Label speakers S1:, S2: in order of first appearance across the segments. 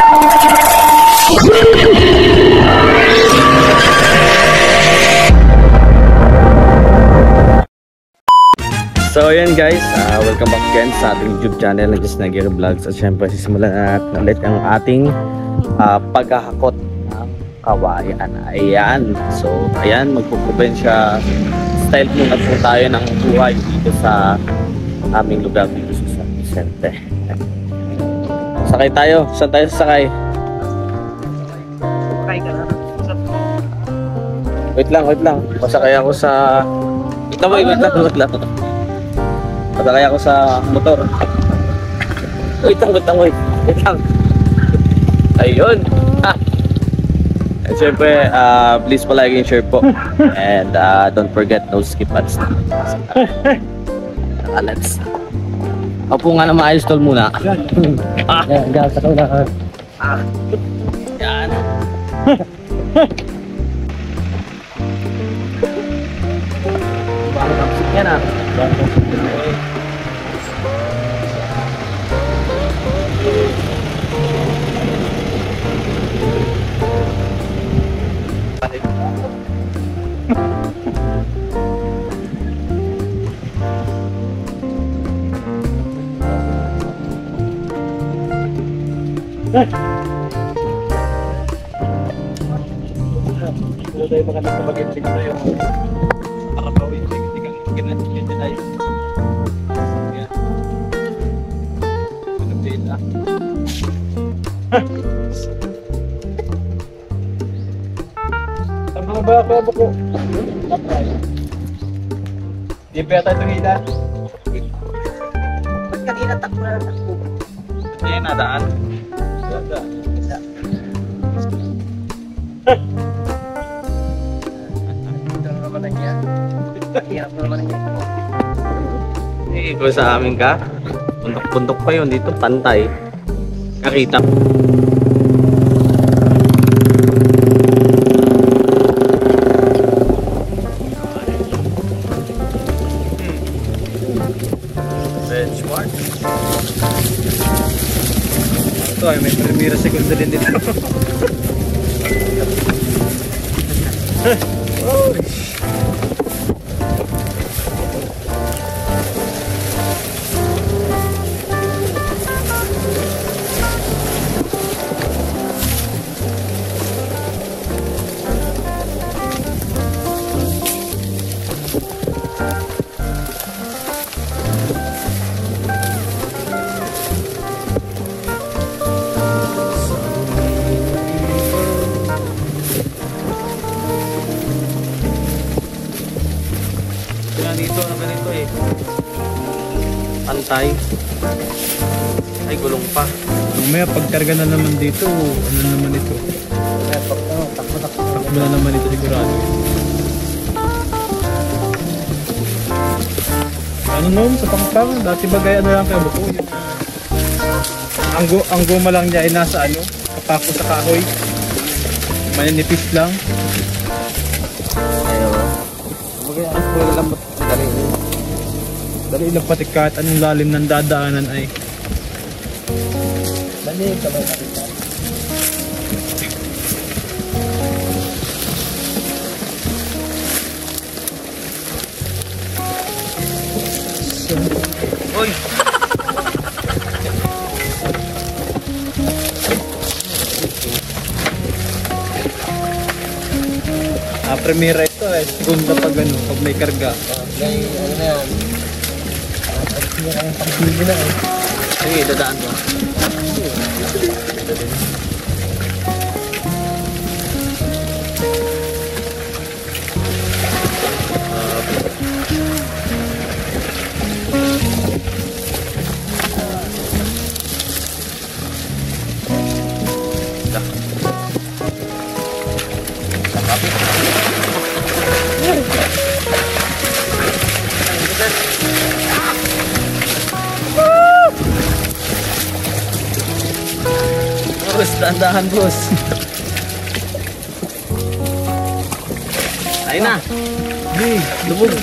S1: So ayan guys, welcome back again sa ating YouTube channel na Just Nagiro Vlogs. At syempre sisimulan natin ulit ang ating paghahakot ng kawayan. Ayan, so ayan, magpuprobinsya style muna po tayo ng buhay dito sa aming lugar dito sa San Vicente. Sakay tayo, saan tayo sasakay?
S2: Sakay ka na.
S1: Wait lang, masakay ako sa... Wait lang. Masakay ako sa motor. Wait lang. Ayun. And syempre, please palike and share po. And don't forget, no skip ads. Let's. Opo nga na maayos tol muna.
S2: Yan, sa kaunahan.
S1: Yan. Bago ng sit yan ah.
S2: Wala tayo magandang sa mag-intig na yung makapawin hindi kang ganun-ganunize. Yan. Anong din ah? Tama ba ako ko? Di ba yata itong hila?
S3: Ba't kanina takbo na takbo?
S1: Hindi na daan.
S3: Isa. Ito naman na yan. Hirap naman na yan.
S1: Kung sa amin ka, puntok-puntok pa yun dito, pantay. Nakita. Benchmark.
S2: Ito ay may primera segundo din dito. Oh.
S1: Dito na ganito eh. Pantay. Ay gulong pa.
S2: May pagkarga na naman dito, ano naman ito? Takbo na naman ito sigurado. Ano noon sa pangpang, dati ba gaya na lang kaya buko yun? Ang goma lang niya ay nasa ano, kapako sa kahoy. Maninipis lang.
S1: Ayaw. Bagay ang pula lambot.
S2: Dali lang pati kahit anong lalim ng dadaanan ay.
S3: Dali, sabay nakita.
S1: Uy!
S2: Primera ito eh, segunda pag ano, pag may karga.
S3: May ano na yan. Hindi na kayong pag-ibig na eh.
S1: Sige, dadaan mo. Boss, dahan-dahan boss. Ayun na.
S2: Hey, lubog.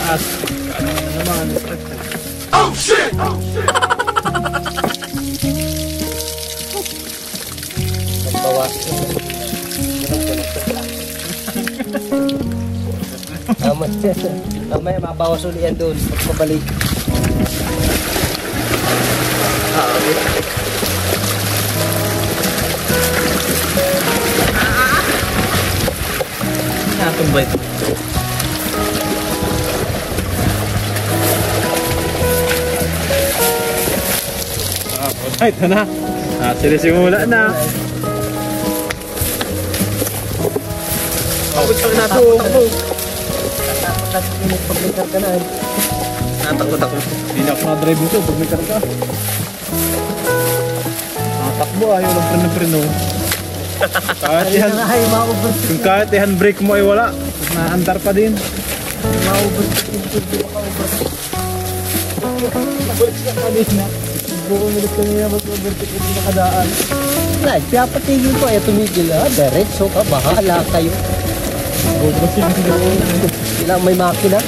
S1: Taas.
S2: naman.
S3: Magbawas. Mamaya mabawas ulit yan doon. Pagpabalik.
S1: Natumbay.
S2: Alright, na. Sinisimula na. Ako siya nato.
S3: Pag-ligar ka na.
S1: Natakot ako.
S2: Hindi na ako na-drive nito pag may karga. Natakbo, ayaw lang preno-preno. Kung kahit i-handbrake mo ay wala, naandar pa din. Nabalik na kanina. Bukumilit kanina mag-overtake yung nakadaan.
S3: Wala, siya patigil ko. Ay tumigil. Diretso ka. Bahala kayo. Sila may makina.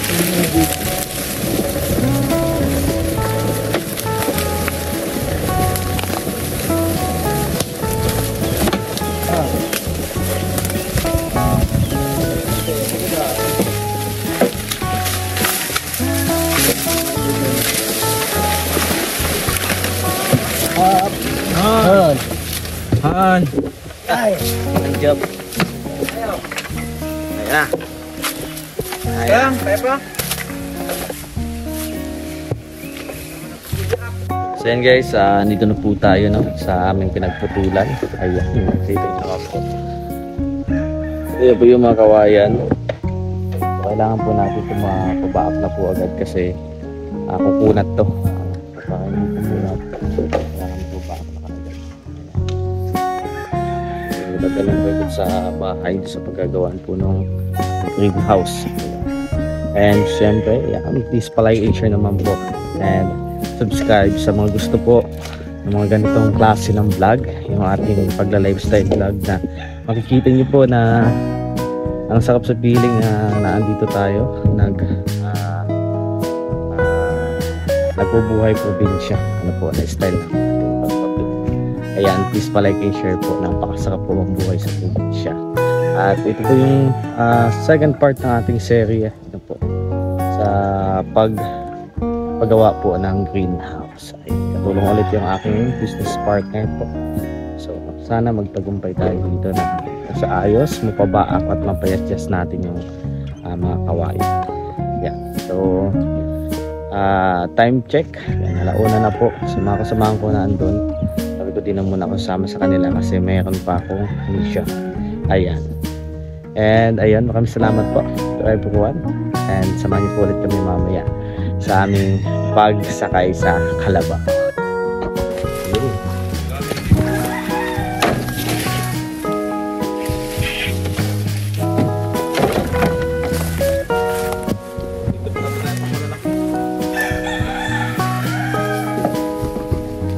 S3: Han.
S2: Han.
S3: Ay.
S1: Ang job. Ayan na.
S2: Ayan, Pepa.
S1: So yan guys, dito na po tayo no, sa aming pinagputulan. Ayan, nakita nyo ako. Ayan po yung mga kawayan. So, kailangan po natin ito mapabaak na po agad kasi kukunat to. Kailangan po baak na agad. So, dadalang po ito sa bahay sa paggagawaan po ng greenhouse. And syempre, please palike and share naman po. And subscribe sa mga gusto po ng mga ganitong klase ng vlog, yung ating pagla-lifestyle vlog na makikita nyo po na ang sarap sa feeling na naandito tayo nagbubuhay probinsya na style ng ating pagpapit. Ayan, please palike and share po, napakasarap po ang buhay sa probinsya. At ito po yung second part ng ating serye po sa paggawa po ng greenhouse. Ay, katulong ulit yung aking business partner po. So sana magtagumpay tayo dito na sa ayos, mapabaak at mapayadjust natin yung mga kawain. Yeah. So time check. Yan, alauna na po. Sa mga kasamahan ko na andun, sabi ko din na muna ako sama sa kanila kasi mayroon pa akong mission. Ayan. And ayan, maraming salamat po to everyone. And samahan niyo po ulit kami mamaya sa aming pagsakay sa Kalabaw.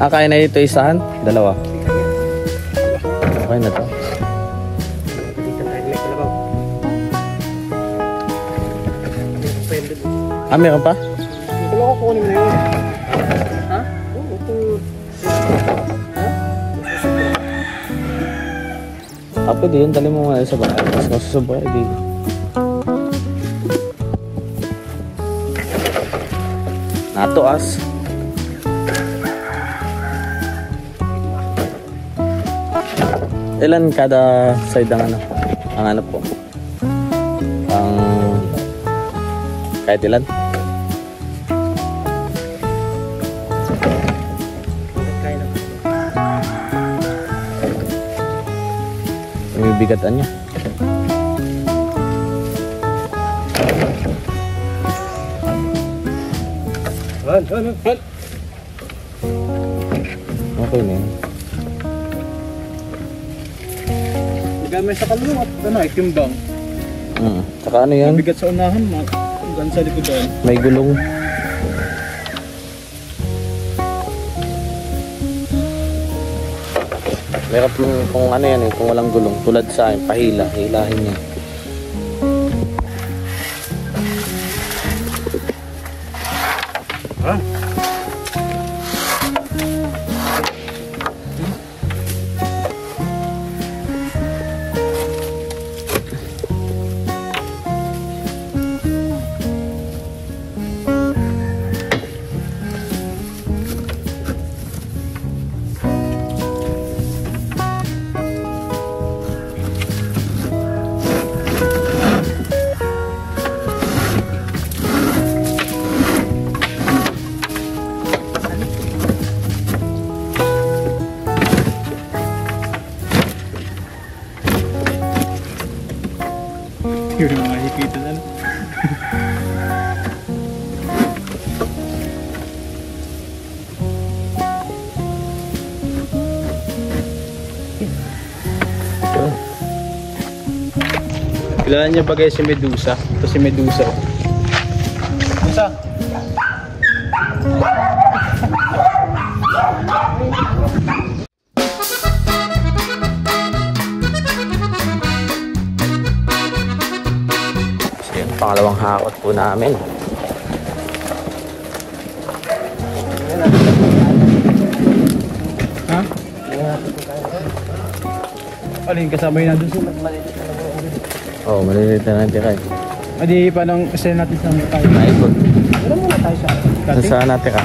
S1: Kaya na ito isahan? Dalawa. Okay na to. Meron pa?
S2: Ito lang ako kunin mo na yun. Ha? Oo, ito. Ha?
S1: Pwede yun, dali mo nga sa bahay. Mas masusubay, di. Natuas. Ilan kada side ang ano? Ang ano po? Ang kahit ilan? May bigatan niya. Okay na yun.
S2: Gamay sa kalung at itimbang.
S1: Saka ano yan?
S2: Mabigat sa unahan, hanggang sa likodan.
S1: May gulong. Meron kung ano yan kung walang gulong. Tulad sa akin, pahila. Hilahin niya.
S2: Ha? Hindi mo makikita na. Kailangan niya bagay si Medusa. Ito si Medusa. Medusa!
S1: Pangalawang hakot po namin.
S2: Ha? Alin, kasama yun nandun sila.
S1: Oo, maliliit na natin kayo.
S2: Adi pa lang kasi natin sa mga tayo.
S1: Naipod.
S2: Wala muna tayo sa atin.
S1: Saan natin ka?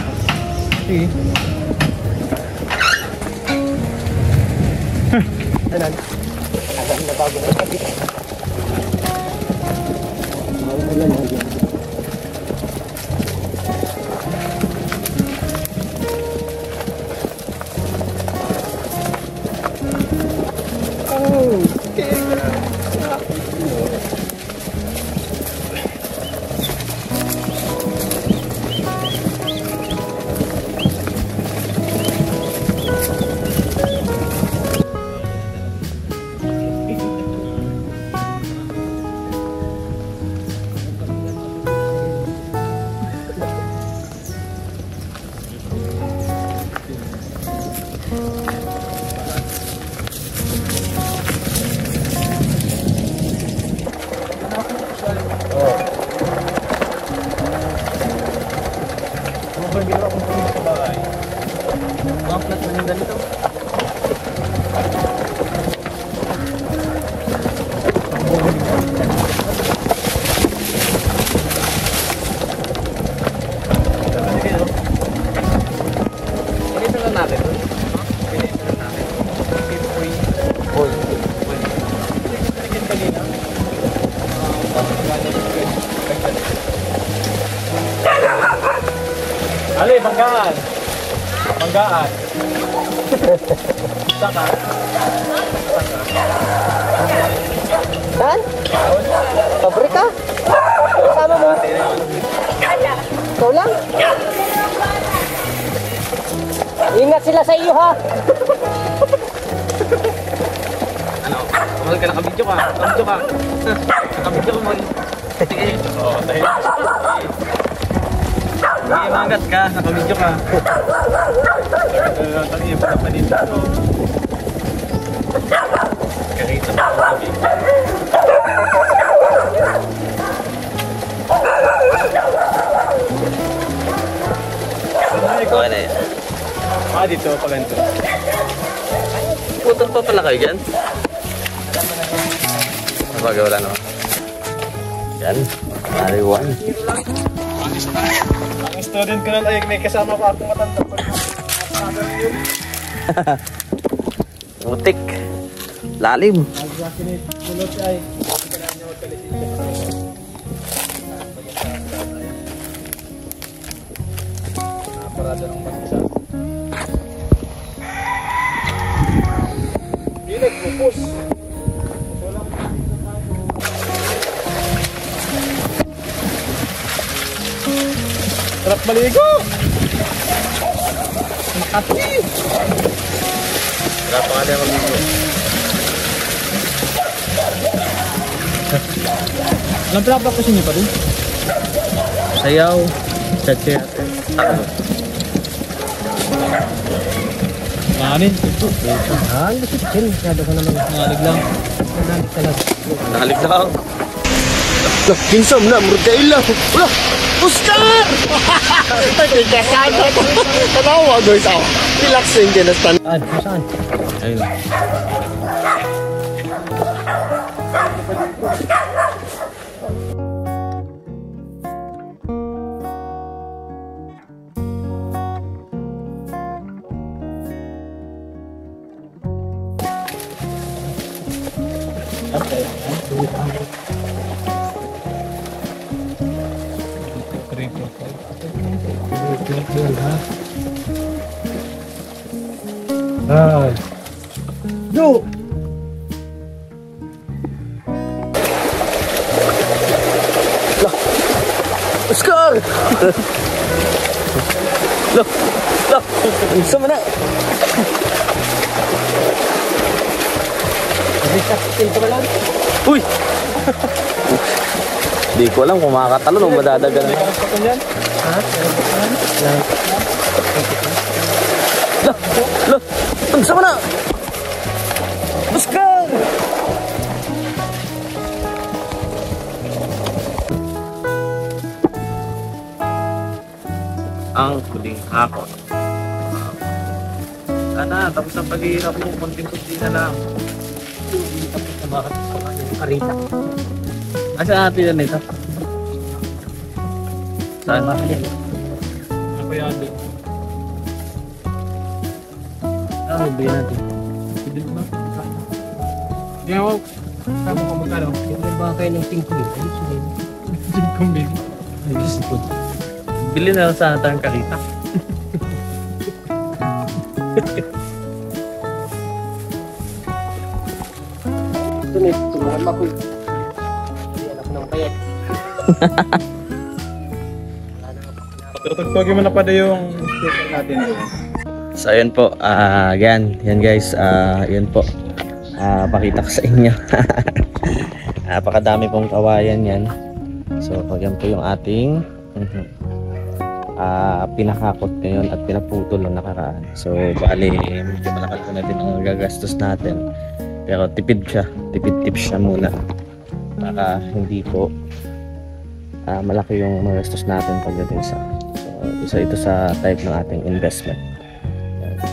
S2: Sige.
S3: Anan. Agad na bago na kapit.
S2: Ali, banggaan. Banggaan. Saka.
S3: Saan? Pabrika? Kasama mo? Ikaw lang? Ingat sila sa iyo, ha?
S1: Ano? Mahal ka, nakabidyo ka. Nakabidyo ka. Nakabidyo ka, mahal. Sige. Oo, dahil. Sige, mangat ka. Nakabidyo ka.
S2: Tangin, panapanin na.
S1: Kahita mo ako sabi. Okay na yan.
S2: Ah, dito pa ganito.
S1: Putol pa pala kayo dyan? Napagawa wala naman. Yan. Mariwan.
S2: Ang student ko na ay may kasama pa akong matanda pa.
S1: Mutik. Lalim.
S2: Nag-vaccinate. Kulot ay. Kailangan niya magkalisensya. Parada ng mag-isa. Hindi nag-focus. Sarap maligo! Ang kati!
S1: Wala pa ka na maligo.
S2: Alam pala pa kasi niyo pa rin?
S1: Sayaw.
S2: Chat-chat. Manin.
S3: Ah, lusot din. Masyado ko naman.
S2: Nalig lang.
S3: Nalig talaga.
S1: Nalig lang.
S3: Kinsam na, murda ilang. Wala! Oscar! Tanawa, guys. Relaxing din. Saan?
S1: Ayun.
S3: Yo!
S1: Oscar! Look! Look! Sama na! Uy! Di ko alam kung makakatalon o madadagan. Look! Look! Sama na! Oscar! Ang huling hakot. Sana, tapos ang paghihirap mo, konting-kunti na lang.
S3: Tapos na bakit yung karita.
S1: Asa natin yan ito? Saan?
S2: Ako yan doon.
S1: Ah, bigyan natin.
S2: Pwede mo na. Hindi ako. Kamo ka magkano?
S3: Siyempre ba kayo ng 5 minutes?
S2: Jim Kumbin.
S1: Bili na lang sana tayong karita.
S3: Ito na, tulungan mo ako. Hindi anak ng payat.
S2: Patutugtugin mo na pa yung sticker natin.
S1: So ayan po, yan guys, yan po. Pakita ko sa inyo. Napakadami pong kawayan yan. So yan po yung ating pinakakot ngayon at pinaputol ng nakaraan. So bali, medyo malaki po na din ang gagastos natin. Pero tipid siya, tipid siya muna. Para hindi po malaki yung magastos natin pagdating sa. So isa ito sa type ng ating investment.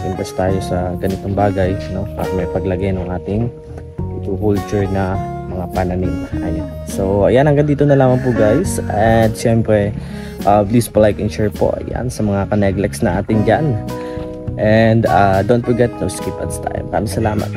S1: Invest tayo sa ganitong bagay, no? Para may paglagay ng ating culture na mga pananim. Ayan. So, ayan, hanggang dito na lamang po guys. At syempre, please like and share po. Ayan, sa mga ka-neglects na ating dyan. And don't forget, no skip ads time. Maraming salamat.